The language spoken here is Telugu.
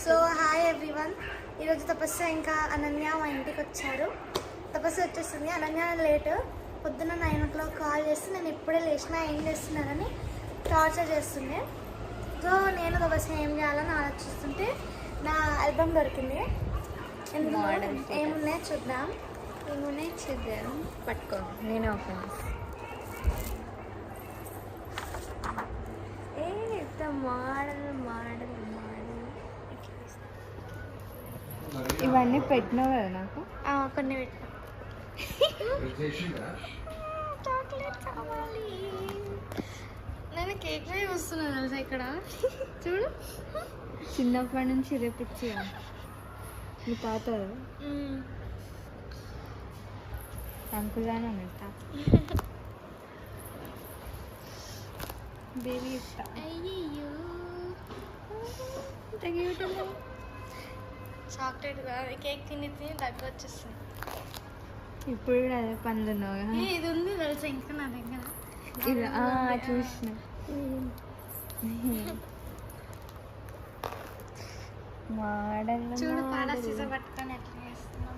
So hi everyone. ఈరోజు తపస్సు ఇంకా అనన్య మా ఇంటికి వచ్చారు. తపస్సు వచ్చేసింది, అనన్య లేట్. పొద్దున్న 9 o'clock కాల్ చేస్తే నేను ఇప్పుడే లేచినా ఏం చేస్తున్నారని టార్చర్ చేస్తుండే. సో నేను తపస్సు ఏం చేయాలని ఆలోచిస్తుంటే నా ఆల్బమ్ దొరికింది. ఏమున్నాయి చూద్దాం. పట్టుకో, నేను ఓపెన్ మోడల్ మోడల్ మోడల్ ఇవన్నీ పెట్టినావు కదా నాకు. కొన్ని పెట్టినా. చాక్లెట్ కావాలి. నేను కేక్ వస్తున్నాను తెలుసా ఇక్కడ. చూడు, చిన్నప్పటి నుంచి రేపిచ్చి మీ తాత అంకులానే ఉన్నాడు తాత. బేబీ ఇస్తా. అయ్యో చాక్లెట్ కాదు, కేక్ తిని తిని దగ్గర వచ్చేస్తుంది. ఇప్పుడు కూడా అదే పనులు ఉన్నావు కదా. ఇది ఉంది తెలుసా ఇంకా నా దగ్గర. ఇది చూసిన మోడల్ చూడు, పాల సీసా పట్టుకొని ఎట్లా చేస్తున్నాం.